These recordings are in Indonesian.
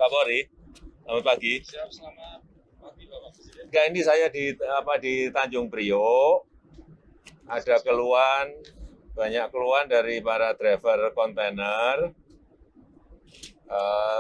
Pak Polri. Selamat pagi. Siap, selamat pagi Bapak Presiden. Enggak, ini saya di Tanjung Priok. Ada keluhan, banyak keluhan dari para driver kontainer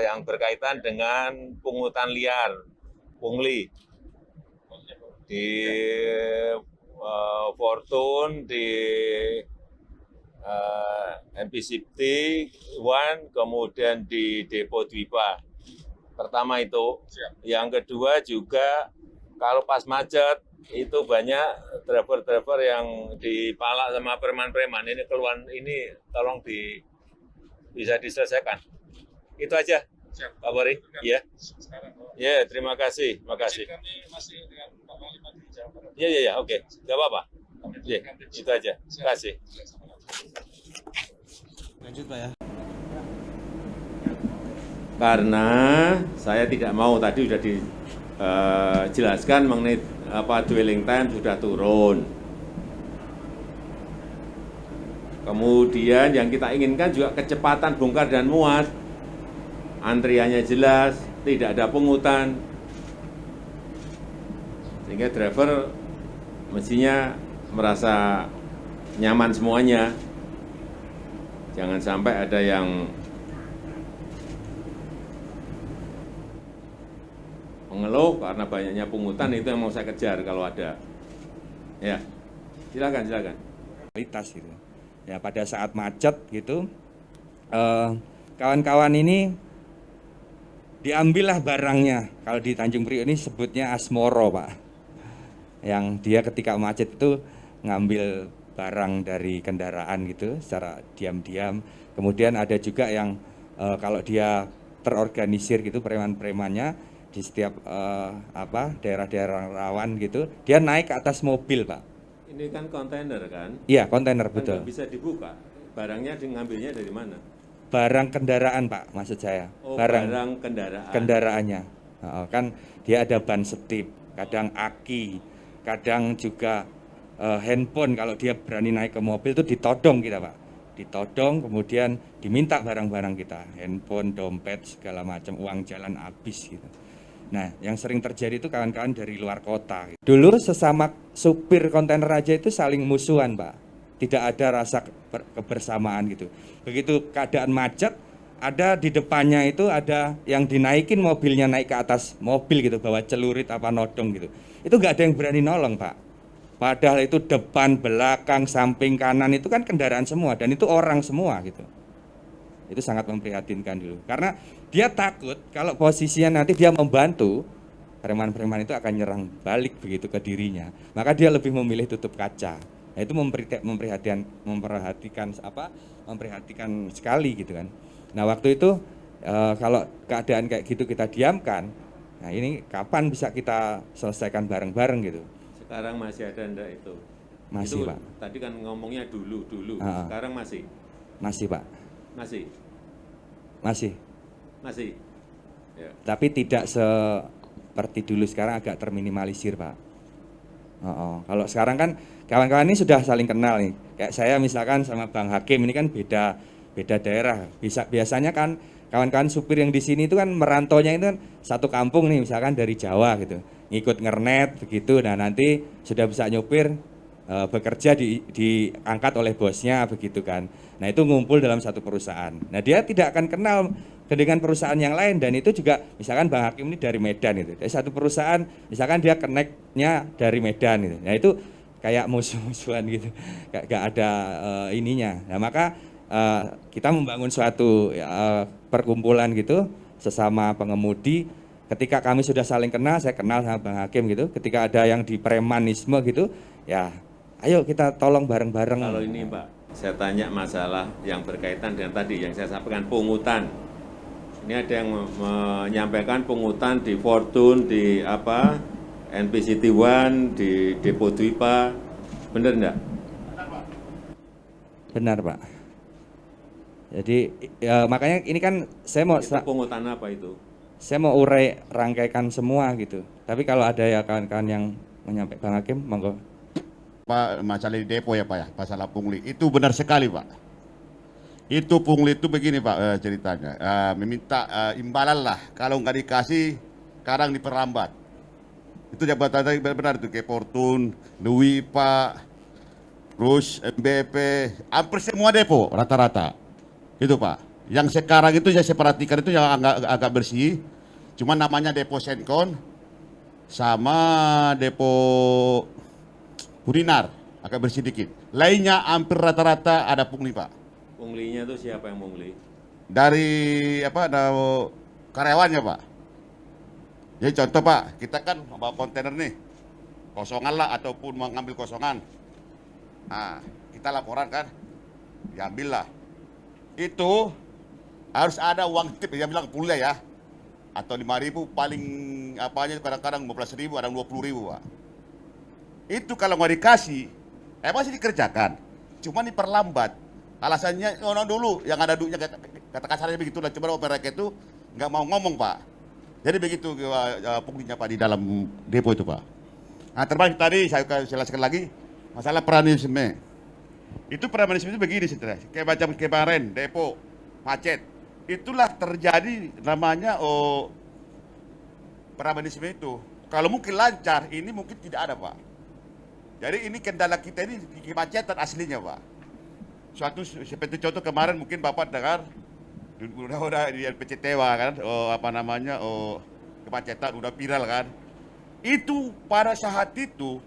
yang berkaitan dengan pungutan liar, pungli di Fortune, di MPCT One, kemudian di Depo Dwipa. Pertama itu. Yang kedua juga kalau pas macet itu banyak driver-driver yang dipalak sama preman-preman. Ini keluhan ini tolong bisa diselesaikan. Itu aja, Siap. Pak Polri. Iya. Sekarang Bapak. Ya, terima kasih. Makasih. Kami masih dengan Pak Panglima di Jawa Barat. Iya, oke. Enggak apa-apa. Kami Ya, dengan tim itu aja. Terima kasih. Lanjut Pak ya. Karena saya tidak mau, tadi sudah dijelaskan mengenai dwelling time sudah turun. Kemudian yang kita inginkan juga kecepatan bongkar dan muat. Antriannya jelas, tidak ada pungutan. Sehingga driver mestinya merasa nyaman semuanya. Jangan sampai ada yang mengeluh karena banyaknya pungutan, itu yang mau saya kejar kalau ada. Ya, silakan. Kualitas gitu. Ya pada saat macet gitu, kawan-kawan ini diambillah barangnya. Kalau di Tanjung Priok ini sebutnya asmoro Pak. Yang dia ketika macet itu ngambil barang dari kendaraan gitu secara diam-diam. Kemudian ada juga yang kalau dia terorganisir gitu preman-premannya di setiap daerah-daerah rawan gitu, dia naik ke atas mobil Pak. Ini kan kontainer kan? Iya kontainer Kan betul. nggak bisa dibuka. Barangnya ngambilnya dari mana? Barang kendaraan Pak maksud saya. Oh, barang kendaraan. Kendaraannya. Kan dia ada ban setip, kadang aki, kadang juga handphone. Kalau dia berani naik ke mobil itu ditodong kita Pak. Ditodong kemudian diminta barang-barang kita, handphone, dompet, segala macam, uang jalan habis gitu. Nah, yang sering terjadi itu kawan-kawan dari luar kota. Dulu sesama supir kontainer aja itu saling musuhan, Pak. Tidak ada rasa kebersamaan gitu. Begitu keadaan macet, ada di depannya itu ada yang dinaikin mobilnya naik ke atas mobil gitu, bawa celurit apa nodong gitu. Itu nggak ada yang berani nolong, Pak. Padahal itu depan, belakang, samping, kanan itu kan kendaraan semua dan itu orang semua gitu. Itu sangat memprihatinkan dulu. Karena dia takut kalau posisinya nanti dia membantu, preman-preman itu akan nyerang balik begitu ke dirinya. Maka dia lebih memilih tutup kaca. Nah, itu memperhatikan sekali gitu kan. Nah, waktu itu kalau keadaan kayak gitu kita diamkan, nah ini kapan bisa kita selesaikan bareng-bareng gitu. Sekarang masih ada enggak itu? Masih, itu, Pak. Tadi kan ngomongnya dulu. Sekarang masih? Masih, Pak. Masih. Ya. Tapi tidak seperti dulu, sekarang agak terminimalisir Pak. Kalau sekarang kan kawan-kawan ini sudah saling kenal nih. Kayak saya misalkan sama Bang Hakim ini kan beda daerah. Biasanya kan kawan-kawan supir yang di sini itu kan merantaunya itu kan satu kampung nih, misalkan dari Jawa gitu. Ngikut ngernet begitu. Nah, nanti sudah bisa nyupir bekerja diangkat oleh bosnya begitu kan. Nah, itu ngumpul dalam satu perusahaan. Nah, dia tidak akan kenal dengan perusahaan yang lain dan itu juga misalkan Bang Hakim ini dari Medan itu. Dari satu perusahaan misalkan dia connect-nya dari Medan gitu. Nah, itu kayak musuh-musuhan gitu. Gak ada ininya. Nah, maka kita membangun suatu perkumpulan gitu sesama pengemudi. Ketika kami sudah saling kenal, saya kenal sama Bang Hakim gitu. Ketika ada yang di premanisme gitu, ya ayo kita tolong bareng-bareng. Kalau ini Pak, saya tanya masalah yang berkaitan dengan tadi yang saya sampaikan, pungutan. Ini ada yang menyampaikan pungutan di Fortune, di NPCT One, di Depo Dwipa. Benar enggak? Benar Pak. Jadi makanya ini kan saya mau Itu pungutan apa itu? Saya mau urai rangkaikan semua gitu. Tapi kalau ada ya kawan-kawan yang menyampaikan Bang Hakim, monggo. Pak, masalah di depo ya Pak ya, masalah pungli. Itu benar sekali Pak. Itu pungli itu begini Pak ceritanya, meminta imbalan lah, kalau nggak dikasih kadang diperlambat. Itu jabatan tadi benar itu kayak Fortun, Louis Pak, terus MBP, hampir semua depo rata-rata. Itu Pak. Yang sekarang itu saya perhatikan itu yang agak bersih, cuma namanya depo Senkon sama depo Kurinar agak bersih dikit. Lainnya hampir rata-rata ada pungli Pak. Punglinya itu siapa yang pungli? Dari apa karyawannya Pak. Jadi contoh Pak, kita kan bawa kontainer nih, kosongan lah ataupun mau ngambil kosongan. Nah, kita laporan kan, diambil lah. Itu harus ada uang tip, dia bilang pulih ya. Atau 5.000 paling apanya kadang-kadang 15.000, ada 20.000 Pak. Itu kalau nggak dikasih, masih dikerjakan, cuma diperlambat. Alasannya, dulu yang ada duitnya, kata kasarnya begitulah, cuma mereka itu nggak mau ngomong Pak. Jadi begitu punglinya Pak di dalam depo itu Pak. Nah termasuk tadi saya jelaskan lagi, masalah premanisme. Itu premanisme itu begini saudara, kayak macam kemarin depo macet. Itulah terjadi namanya premanisme itu. Kalau mungkin lancar, ini mungkin tidak ada Pak. Jadi ini kendala kita ini kemacetan aslinya Pak. Suatu seperti contoh kemarin mungkin Bapak dengar udah di LPCTW kan, kemacetan udah viral kan. Itu pada saat itu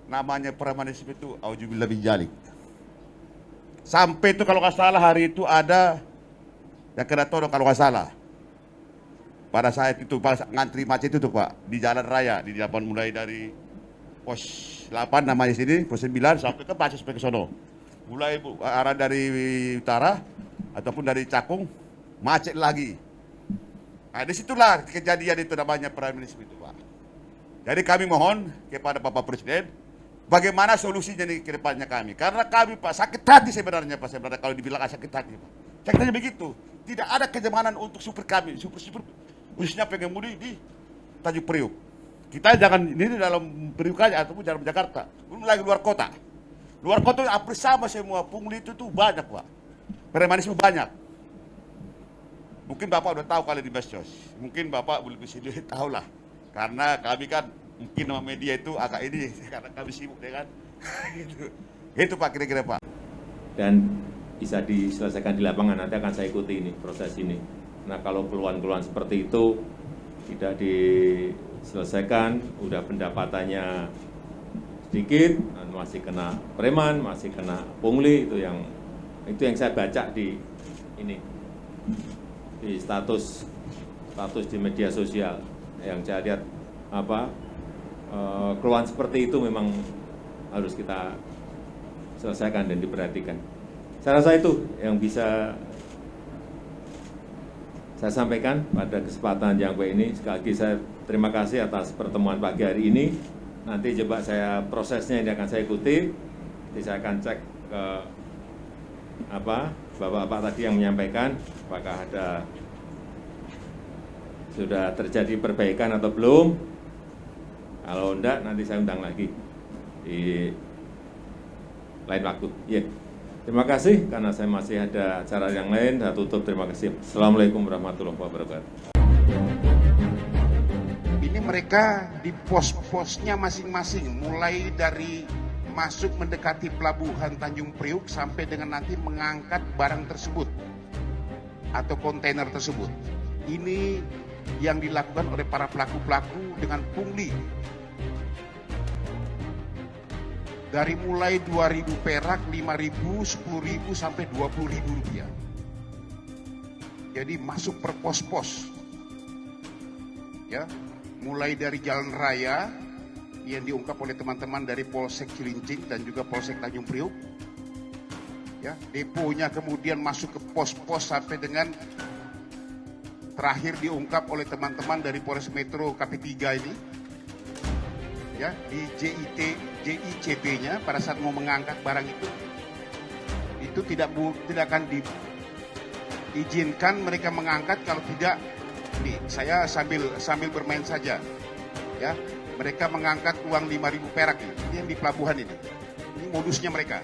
namanya premanisme itu auzubillah min dzalik. Sampai itu kalau nggak salah hari itu ada yang kena todong kalau nggak salah. Pada saat itu pas ngantri macet itu Pak di jalan raya di depan mulai dari pos 8 namanya sini, pos 9 sampai ke Pacis sampai ke sono. Mulai arah dari utara ataupun dari Cakung macet lagi. Nah disitulah kejadian itu namanya premanisme itu Pak. Jadi kami mohon kepada Bapak Presiden, bagaimana solusinya nih ke depannya kami. Karena kami Pak sakit hati sebenarnya Pak, sebenarnya kalau dibilang sakit hati Pak. Sakit hati begitu. Tidak ada kenyamanan untuk supir kami, supir khususnya pengemudi di Tanjung Priuk. Kita jangan ini dalam Priuk aja ataupun dalam Jakarta, belum lagi luar kota. Luar kota hampir sama semua, pungli itu tuh banyak Pak. Premanisme banyak. Mungkin Bapak udah tahu kali di Medsos. Mungkin Bapak belum bisa tahu lah. Karena kami kan mungkin sama media itu agak ini karena kami sibuk deh kan. Gitu. Itu Pak kira-kira Pak. Dan bisa diselesaikan di lapangan, nanti akan saya ikuti ini proses ini. Nah kalau keluhan-keluhan seperti itu tidak diselesaikan, udah pendapatannya sedikit, masih kena preman, masih kena pungli, itu yang saya baca di ini di status di media sosial yang saya lihat keluhan seperti itu memang harus kita selesaikan dan diperhatikan. Saya rasa itu yang bisa saya sampaikan pada kesempatan yang baik ini. Sekali lagi saya terima kasih atas pertemuan pagi hari ini. Nanti coba saya prosesnya ini akan saya ikuti. Nanti saya akan cek ke bapak-bapak tadi yang menyampaikan apakah sudah terjadi perbaikan atau belum. Kalau enggak nanti saya undang lagi di lain waktu. Yeah. Terima kasih karena saya masih ada acara yang lain. Saya tutup. Terima kasih. Assalamualaikum warahmatullahi wabarakatuh. Ini mereka di pos-posnya masing-masing, mulai dari masuk mendekati pelabuhan Tanjung Priuk sampai dengan nanti mengangkat barang tersebut atau kontainer tersebut. Ini yang dilakukan oleh para pelaku-pelaku dengan pungli. Dari mulai 2.000 perak, 5.000, 10.000 sampai 20.000 rupiah. Jadi masuk per pos-pos. Ya, mulai dari jalan raya yang diungkap oleh teman-teman dari Polsek Cilincing dan juga Polsek Tanjung Priuk. Ya, deponya kemudian masuk ke pos-pos sampai dengan terakhir diungkap oleh teman-teman dari Polres Metro KP3 ini. Ya, di JICB-nya pada saat mau mengangkat barang itu tidak akan diizinkan mereka mengangkat kalau tidak. Nih, saya sambil bermain saja. Ya, mereka mengangkat uang 5.000 perak ini yang di pelabuhan ini. Ini modusnya mereka.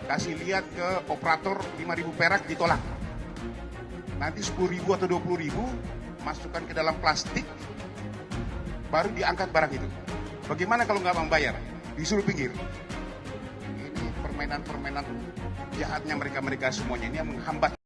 kasih lihat ke operator 5.000 perak ditolak. Nanti 10.000 atau 20.000 masukkan ke dalam plastik, baru diangkat barang itu. Bagaimana kalau nggak membayar? Disuruh pinggir. Ini permainan-permainan jahatnya mereka-mereka semuanya ini yang menghambat